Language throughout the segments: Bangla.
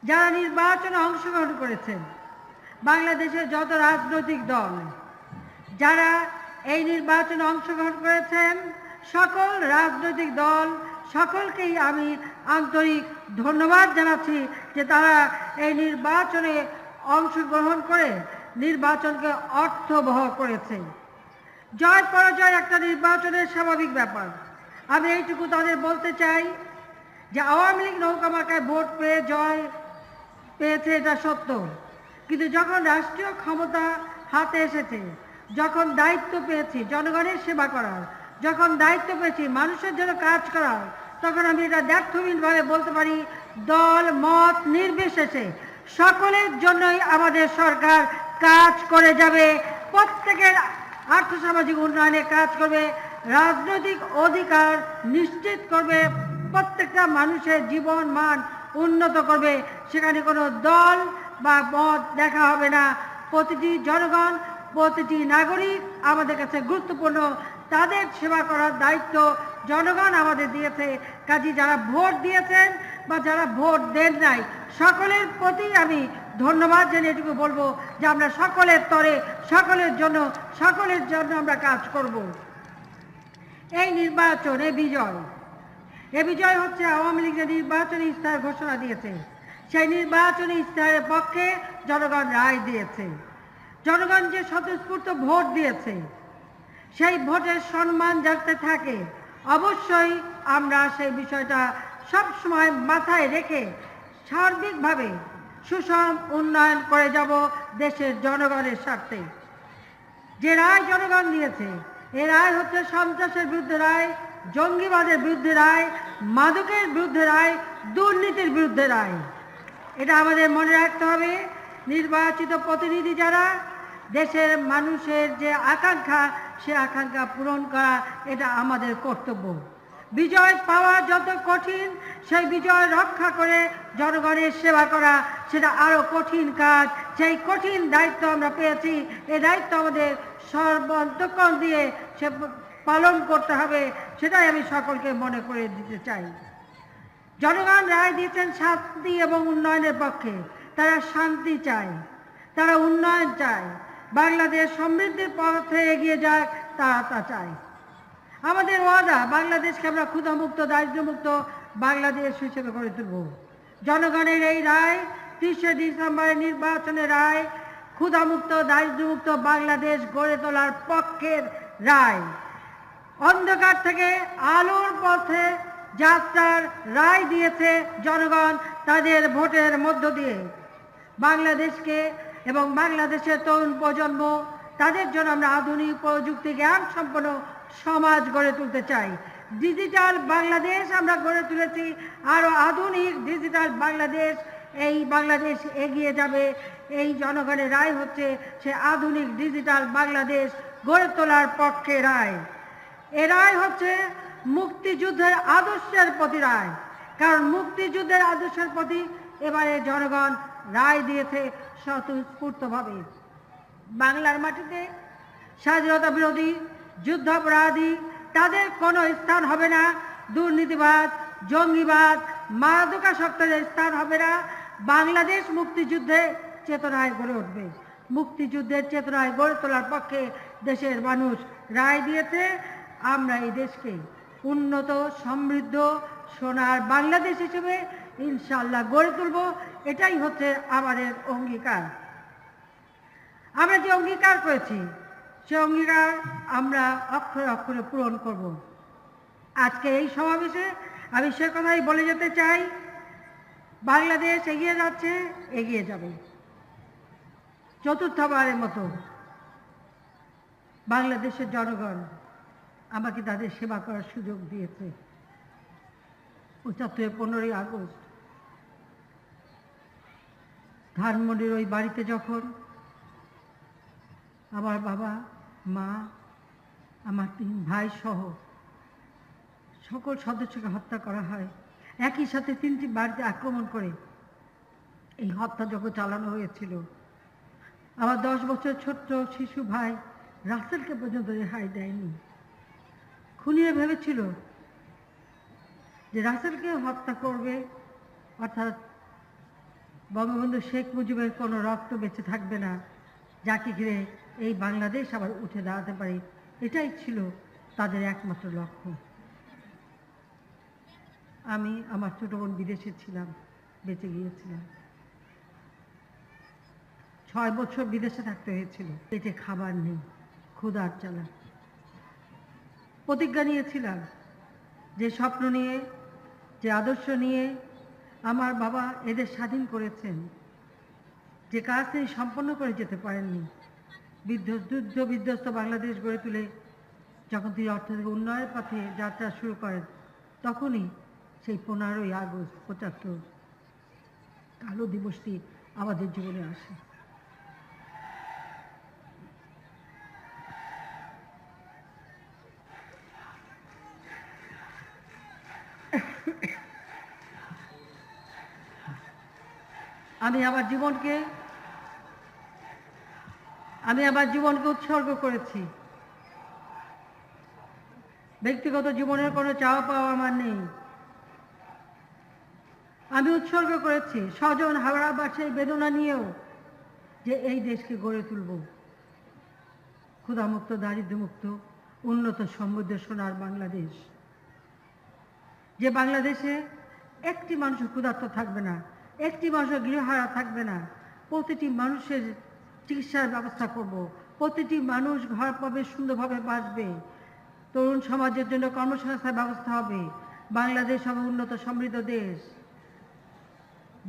যারা নির্বাচনে অংশগ্রহণ করেছেন, বাংলাদেশের যত রাজনৈতিক দল যারা এই নির্বাচনে অংশগ্রহণ করেছেন, সকল রাজনৈতিক দল সকলকেই আমি আন্তরিক ধন্যবাদ জানাচ্ছি যে তারা এই নির্বাচনে অংশগ্রহণ করে নির্বাচনকে অর্থবহ করেছে। জয় পরাজয় একটা নির্বাচনের স্বাভাবিক ব্যাপার। আমি এইটুকু তাদের বলতে চাই যে আওয়ামী লীগ নৌকা মার্কায় ভোট পেয়ে জয় পেয়েছে, এটা সত্য, কিন্তু যখন রাষ্ট্রীয় ক্ষমতা হাতে এসেছে, যখন দায়িত্ব পেয়েছি জনগণের সেবা করার, যখন দায়িত্ব পেয়েছি মানুষের জন্য কাজ করার, তখন আমি এটা দ্ব্যর্থহীনভাবে বলতে পারি দল মত নির্বিশেষে সকলের জন্যই আমাদের সরকার কাজ করে যাবে। প্রত্যেকের আর্থসামাজিক উন্নয়নে কাজ করবে, রাজনৈতিক অধিকার নিশ্চিত করবে, প্রত্যেকটা মানুষের জীবন মান উন্নত করবে। সেখানে কোনো দল বা মত দেখা হবে না। প্রতিটি জনগণ, প্রতিটি নাগরিক আমাদের কাছে গুরুত্বপূর্ণ। তাদের সেবা করার দায়িত্ব জনগণ আমাদের দিয়েছে। কাজী যারা ভোট দিয়েছেন বা যারা ভোট দেন নাই, সকলের প্রতি আমি ধন্যবাদ জানিয়ে এটুকু বলবো যে আমরা সকলের তরে সকলের জন্য আমরা কাজ করব। এই নির্বাচন, এ বিজয় হচ্ছে আওয়ামী লীগ যে নির্বাচনী ইস্তাহার ঘোষণা দিয়েছে, সেই নির্বাচনী ইস্তাহারের পক্ষে জনগণ রায় দিয়েছে। জনগণ যে স্বতঃস্ফূর্ত ভোট দিয়েছে, সেই ভোটের সম্মান যাতে থাকে, অবশ্যই আমরা সেই বিষয়টা সবসময় মাথায় রেখে সার্বিকভাবে সুষম উন্নয়ন করে যাব দেশের জনগণের স্বার্থে। যে রায় জনগণ দিয়েছে, এই রায় হচ্ছে সন্ত্রাসের বিরুদ্ধে রায়, জঙ্গিবাদের বিরুদ্ধে রায়, মাদকের বিরুদ্ধে রায়, দুর্নীতির বিরুদ্ধে রায়। এটা আমাদের মনে রাখতে হবে। নির্বাচিত প্রতিনিধি যারা, দেশের মানুষের যে আকাঙ্ক্ষা, সে আকাঙ্ক্ষা পূরণ করা এটা আমাদের কর্তব্য। বিজয় পাওয়া যত কঠিন, সেই বিজয় রক্ষা করে জনগণের সেবা করা সেটা আরও কঠিন কাজ। সেই কঠিন দায়িত্ব আমরা পেয়েছি, এই দায়িত্ব আমাদের সর্বান্তঃকরণ দিয়ে সে পালন করতে হবে, সেটাই আমি সকলকে মনে করে দিতে চাই। জনগণ রায় দিয়েছেন শান্তি এবং উন্নয়নের পক্ষে। তারা শান্তি চায়, তারা উন্নয়ন চায়, বাংলাদেশ সমৃদ্ধির পথে এগিয়ে যাক, তারা তা চায়। আমাদের ওয়াদা বাংলাদেশকে আমরা ক্ষুধামুক্ত, দারিদ্র্যমুক্ত বাংলাদেশ হিসেবে গড়ে তুলব। জনগণের এই রায়, 30শে ডিসেম্বরের নির্বাচনের রায় ক্ষুধামুক্ত, দারিদ্র্যমুক্ত বাংলাদেশ গড়ে তোলার পক্ষের রায়। অন্ধকার থেকে আলোর পথে যাত্রার রায় দিয়েছে জনগণ তাদের ভোটের মধ্য দিয়ে। বাংলাদেশকে এবং বাংলাদেশের তরুণ প্রজন্ম, তাদের জন্য আমরা আধুনিক প্রযুক্তি জ্ঞান সম্পন্ন সমাজ গড়ে তুলতে চাই। ডিজিটাল বাংলাদেশ আমরা গড়ে তুলেছি, আরও আধুনিক ডিজিটাল বাংলাদেশ, এই বাংলাদেশ এগিয়ে যাবে। এই জনগণের রায় হচ্ছে সে আধুনিক ডিজিটাল বাংলাদেশ গড়ে তোলার পক্ষে রায়। এ রায় হচ্ছে মুক্তিযুদ্ধের আদর্শের প্রতি রায়, কারণ মুক্তিযুদ্ধের আদর্শের প্রতি এবারে জনগণ রায় দিয়েছে স্বতঃস্ফূর্তভাবে। বাংলার মাটিতে স্বাধীনতা বিরোধী, যুদ্ধাপরাধী তাদের কোনো স্থান হবে না। দুর্নীতিবাদ, জঙ্গিবাদ, মাদকাসক্তদের স্থান হবে না। বাংলাদেশ মুক্তিযুদ্ধে চেতনায় গড়ে উঠবে। মুক্তিযুদ্ধের চেতনায় গড়ে তোলার পক্ষে দেশের মানুষ রায় দিয়েছে। আমরা এই দেশকে উন্নত, সমৃদ্ধ, সোনার বাংলাদেশ হিসেবে ইনশাআল্লাহ গড়ে তুলব। এটাই হচ্ছে আমাদের অঙ্গীকার। আমরা যে অঙ্গীকার করেছি, সে অঙ্গীকার আমরা অক্ষরে অক্ষরে পূরণ করব। আজকে এই সমাবেশে আমি সে কথাই বলে যেতে চাই, বাংলাদেশ এগিয়ে যাচ্ছে, এগিয়ে যাবে। চতুর্থবারের মতো বাংলাদেশের জনগণ আমাকে তাদের সেবা করার সুযোগ দিয়েছে। ৭৫ 15ই আগস্ট ধানমন্ডির ওই বাড়িতে যখন আমার বাবা, মা, আমার 3 ভাই সহ সকল সদস্যকে হত্যা করা হয়, একই সাথে 3টি বাড়িতে আক্রমণ করে এই হত্যা যখন চালানো হয়েছিল, আমার 10 বছর ছোট্ট শিশু ভাই রাসেলকে পর্যন্ত রেহাই দেয়নি। খুনিরা ভেবেছিল যে রাসেলকে হত্যা করবে, অর্থাৎ বঙ্গবন্ধু শেখ মুজিবের কোনো রক্ত বেঁচে থাকবে না, যাকে ঘিরে এই বাংলাদেশ আবার উঠে দাঁড়াতে পারে। এটাই ছিল তাদের একমাত্র লক্ষ্য। আমি আমার ছোট বোন বিদেশে ছিলাম, বেঁচে গিয়েছিলাম। 6 বছর বিদেশে থাকতে হয়েছিল। পেটে খাবার নেই, ক্ষুধার জ্বালা। প্রতিজ্ঞা নিয়েছিলাম যে স্বপ্ন নিয়ে, যে আদর্শ নিয়ে আমার বাবা এদের স্বাধীন করেছেন, যে কাজ তিনি সম্পন্ন করে যেতে পারেননি, যুদ্ধ বিধ্বস্ত বাংলাদেশ গড়ে তুলে যখন তিনি অর্থনৈতিক উন্নয়নের পথে যাত্রা শুরু করেন, তখনই সেই 15ই আগস্ট 75 কালো দিবসটি আমাদের জীবনে আসে। আমি আমার জীবনকে উৎসর্গ করেছি। ব্যক্তিগত জীবনের কোনো চাওয়া পাওয়া আমার নেই। আমি উৎসর্গ করেছি স্বজন হারাবার সেই বেদনা নিয়েও, যে এই দেশকে গড়ে তুলব ক্ষুধামুক্ত, দারিদ্র্যমুক্ত, উন্নত, সমৃদ্ধ সোনার বাংলাদেশ। যে বাংলাদেশে একটি মানুষ ক্ষুধার্ত থাকবে না, একটি মানুষ গৃহহারা থাকবে না। প্রতিটি মানুষের চিকিৎসার ব্যবস্থা করব, প্রতিটি মানুষ ঘর পাবে, সুন্দরভাবে বাঁচবে, তরুণ সমাজের জন্য কর্মসংস্থানের ব্যবস্থা হবে। বাংলাদেশ হবে উন্নত সমৃদ্ধ দেশ।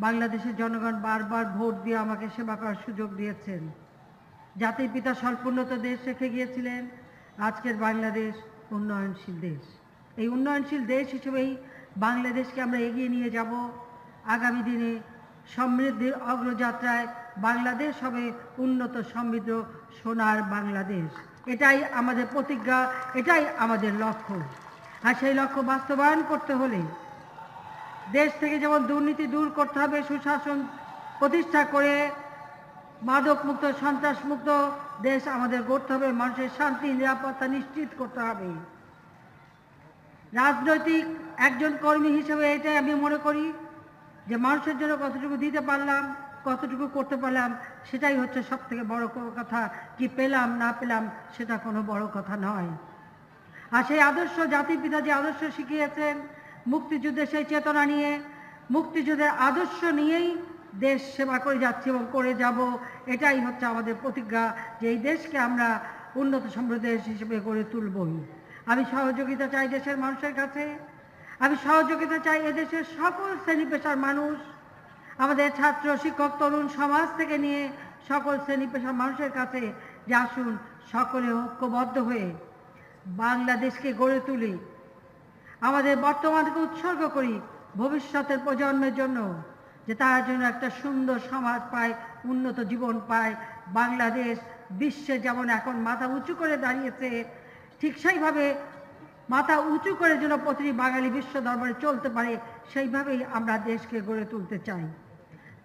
বাংলাদেশের জনগণ বারবার ভোট দিয়ে আমাকে সেবা করার সুযোগ দিয়েছেন। জাতির পিতা স্বল্পোন্নত দেশ রেখে গিয়েছিলেন। আজকের বাংলাদেশ উন্নয়নশীল দেশ। এই উন্নয়নশীল দেশ হিসেবেই বাংলাদেশকে আমরা এগিয়ে নিয়ে যাব। আগামী দিনে সমৃদ্ধির অগ্রযাত্রায় বাংলাদেশ হবে উন্নত, সমৃদ্ধ, সোনার বাংলাদেশ। এটাই আমাদের প্রতিজ্ঞা, এটাই আমাদের লক্ষ্য। আর সেই লক্ষ্য বাস্তবায়ন করতে হলে দেশ থেকে যেমন দুর্নীতি দূর করতে হবে, সুশাসন প্রতিষ্ঠা করে মাদকমুক্ত, সন্ত্রাসমুক্ত দেশ আমাদের গড়তে হবে। মানুষের শান্তি, নিরাপত্তা নিশ্চিত করতে হবে। রাজনৈতিক একজন কর্মী হিসেবে এটাই আমি মনে করি যে মানুষের জন্য কতটুকু দিতে পারলাম, কতটুকু করতে পারলাম, সেটাই হচ্ছে সব থেকে বড় কথা। কি পেলাম না পেলাম সেটা কোনো বড় কথা নয়। আর সেই আদর্শ, জাতির পিতা যে আদর্শ শিখিয়েছেন, মুক্তিযুদ্ধের সেই চেতনা নিয়ে, মুক্তিযুদ্ধের আদর্শ নিয়েই দেশ সেবা করে যাচ্ছি এবং করে যাব। এটাই হচ্ছে আমাদের প্রতিজ্ঞা যে এই দেশকে আমরা উন্নত সমৃদ্ধ দেশ হিসেবে গড়ে তুলবই। আমি সহযোগিতা চাই দেশের মানুষের কাছে। আমি সহযোগিতা চাই এদেশের সকল শ্রেণী পেশার মানুষ, আমাদের ছাত্র, শিক্ষক, তরুণ সমাজ থেকে নিয়ে সকল শ্রেণী পেশার মানুষের কাছে, যে আসুন সকলে ঐক্যবদ্ধ হয়ে বাংলাদেশকে গড়ে তুলি। আমাদের বর্তমানকে উৎসর্গ করি ভবিষ্যতের প্রজন্মের জন্য, যে তার জন্য একটা সুন্দর সমাজ পায়, উন্নত জীবন পায়। বাংলাদেশ বিশ্বে যেমন এখন মাথা উঁচু করে দাঁড়িয়েছে, ঠিক সেইভাবে মাথা উঁচু করে যেন প্রতিটি বাঙালি বিশ্ব দরবারে চলতে পারে, সেইভাবেই আমরা দেশকে গড়ে তুলতে চাই।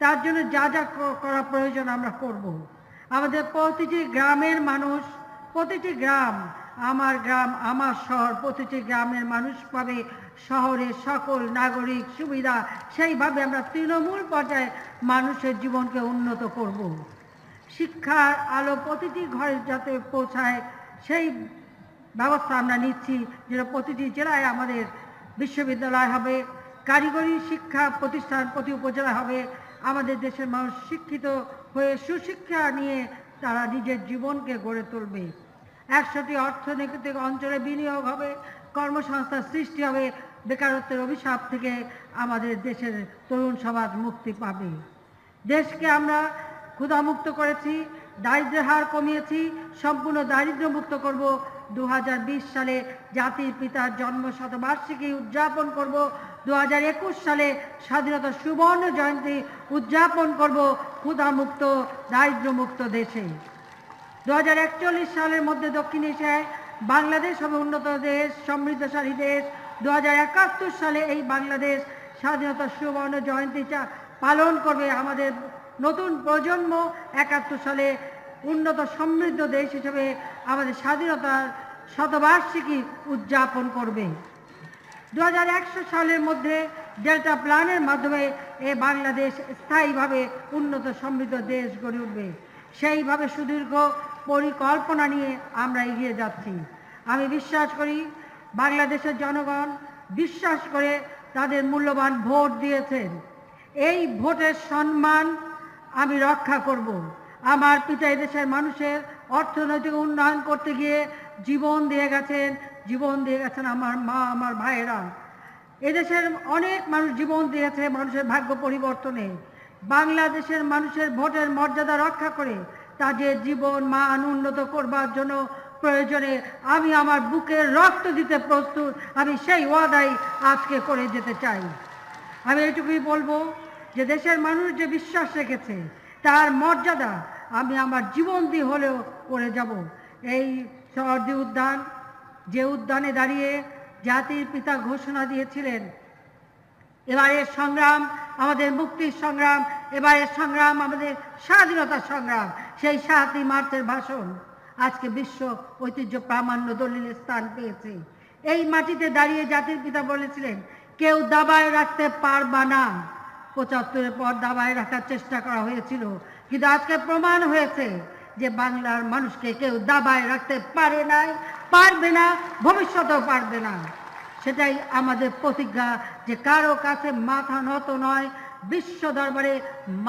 তার জন্য যা যা করা প্রয়োজন আমরা করব। আমাদের প্রতিটি গ্রামের মানুষ, প্রতিটি গ্রাম, আমার গ্রাম আমার শহর, প্রতিটি গ্রামের মানুষ পাবে শহরের সকল নাগরিক সুবিধা। সেইভাবে আমরা তৃণমূল পর্যায়ে মানুষের জীবনকে উন্নত করব। শিক্ষার আলো প্রতিটি ঘরে যাতে পৌঁছায়, সেই ব্যবস্থা আমরা নিচ্ছি। যেন প্রতিটি জেলায় আমাদের বিশ্ববিদ্যালয় হবে, কারিগরি শিক্ষা প্রতিষ্ঠান প্রতি উপজেলায় হবে। আমাদের দেশের মানুষ শিক্ষিত হয়ে সুশিক্ষা নিয়ে তারা নিজের জীবনকে গড়ে তুলবে। 100টি অর্থনৈতিক অঞ্চলে বিনিয়োগ হবে, কর্মসংস্থান সৃষ্টি হবে, বেকারত্বের অভিশাপ থেকে আমাদের দেশের তরুণ সমাজ মুক্তি পাবে। দেশকে আমরা ক্ষুধামুক্ত করেছি, দারিদ্র্যের হার কমিয়েছি, সম্পূর্ণ দারিদ্র্যমুক্ত করব। 2020 সালে জাতির পিতার জন্ম শতবার্ষিকী উদযাপন করব। 2021 সালে স্বাধীনতা সুবর্ণ জয়ন্তী উদযাপন করব ক্ষুধামুক্ত, দারিদ্র্যমুক্ত দেশে। 2041 সালের মধ্যে দক্ষিণ এশিয়ায় বাংলাদেশ হবে উন্নত দেশ, সমৃদ্ধশালী দেশ। 2071 সালে এই বাংলাদেশ স্বাধীনতা সুবর্ণ জয়ন্তী পালন করবে। আমাদের নতুন প্রজন্ম 71 সালে উন্নত সমৃদ্ধ দেশ হিসেবে আমাদের স্বাধীনতার শতবার্ষিকী উদযাপন করবে। 2100 সালের মধ্যে ডেল্টা প্ল্যানের মাধ্যমে এ বাংলাদেশ স্থায়ীভাবে উন্নত সমৃদ্ধ দেশ গড়ে উঠবে। সেইভাবে সুদীর্ঘ পরিকল্পনা নিয়ে আমরা এগিয়ে যাচ্ছি। আমি বিশ্বাস করি বাংলাদেশের জনগণ বিশ্বাস করে তাদের মূল্যবান ভোট দিয়েছেন। এই ভোটের সম্মান আমি রক্ষা করব। আমার পিতা এদেশের মানুষের অর্থনৈতিক উন্নয়ন করতে গিয়ে জীবন দিয়ে গেছেন আমার মা, আমার ভাইয়েরা। এদেশের অনেক মানুষ জীবন দিয়েছে মানুষের ভাগ্য পরিবর্তনে। বাংলাদেশের মানুষের ভোটের মর্যাদা রক্ষা করে তাদের জীবন মান উন্নত করবার জন্য প্রয়োজনে আমি আমার বুকের রক্ত দিতে প্রস্তুত। আমি সেই ওয়াদাই আজকে করে যেতে চাই। আমি এটুকুই বলবো যে দেশের মানুষ যে বিশ্বাস রেখেছে তার মর্যাদা আমি আমার জীবন দিয়ে হলেও করে যাব। এই শহরদি উদ্যান, যে উদ্যানে দাঁড়িয়ে জাতির পিতা ঘোষণা দিয়েছিলেন, এবারের সংগ্রাম আমাদের মুক্তির সংগ্রাম, এবারের সংগ্রাম আমাদের স্বাধীনতার সংগ্রাম। সেই ৭ই মার্চের ভাষণ আজকে বিশ্ব ঐতিহ্য প্রামাণ্য দলিলে স্থান পেয়েছে। এই মাটিতে দাঁড়িয়ে জাতির পিতা বলেছিলেন, কেউ দাবায় রাখতে পারবা না। ৭৫-এর পর দাবায় রাখার চেষ্টা করা হয়েছিল, কিন্তু আজকে প্রমাণ হয়েছে যে বাংলার মানুষকে কেউ দাবায় রাখতে পারে নাই, পারবে না, ভবিষ্যতেও পারবে না। সেটাই আমাদের প্রতিজ্ঞা যে কারো কাছে মাথা নত নয়, বিশ্ব দরবারে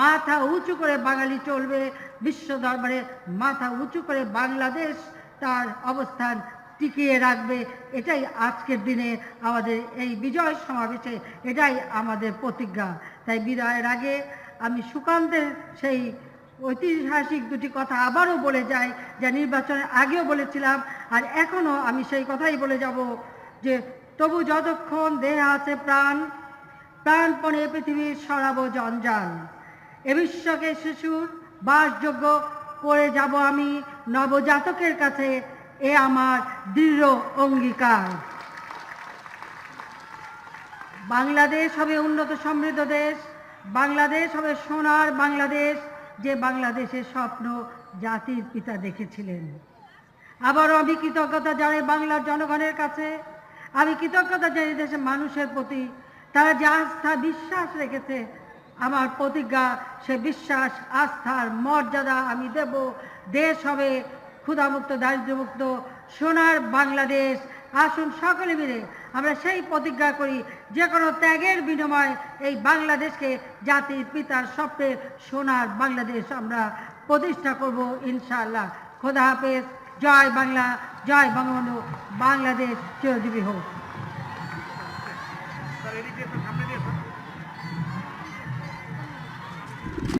মাথা উঁচু করে বাঙালি চলবে, বিশ্ব দরবারে মাথা উঁচু করে বাংলাদেশ তার অবস্থান টিকিয়ে রাখবে। এটাই আজকের দিনে আমাদের এই বিজয় সমাবেশে এটাই আমাদের প্রতিজ্ঞা। তাই বিদায়ের আগে আমি সুকান্তের সেই ঐতিহাসিক দুটি কথা আবারও বলে যাই, যা নির্বাচনের আগেও বলেছিলাম আর এখনও আমি সেই কথাই বলে যাব যে তবু যতক্ষণ দেহে আছে প্রাণ, প্রাণপণে পৃথিবীর সরাবো জঞ্জাল। এ বিশ্বকে শিশুর বাসযোগ্য করে যাব আমি নবজাতকের কাছে, এ আমার দৃঢ় অঙ্গীকার। বাংলাদেশ হবে উন্নত সমৃদ্ধ দেশ, বাংলাদেশ হবে সোনার বাংলাদেশ, যে বাংলাদেশের স্বপ্ন জাতির পিতা দেখেছিলেন। আবারও আমি কৃতজ্ঞতা জানাই বাংলার জনগণের কাছে, আমি কৃতজ্ঞতা জানাই দেশের মানুষের প্রতি, তারা যে আস্থা বিশ্বাস রেখেছে। আমার প্রতিজ্ঞা সে বিশ্বাস আস্থার মর্যাদা আমি দেব। দেশ হবে ক্ষুধামুক্ত, দারিদ্র্যমুক্ত, সোনার বাংলাদেশ। আসুন সকলে মিলে আমরা সেই প্রতিজ্ঞা করি, যে কোনো ত্যাগের বিনিময়ে এই বাংলাদেশকে জাতির পিতার স্বপ্নের সোনার বাংলাদেশ আমরা প্রতিষ্ঠা করব ইনশাআল্লাহ। খোদা হাফেজ। জয় বাংলা, জয় বঙ্গবন্ধু। বাংলাদেশ চিরজীবী হোক।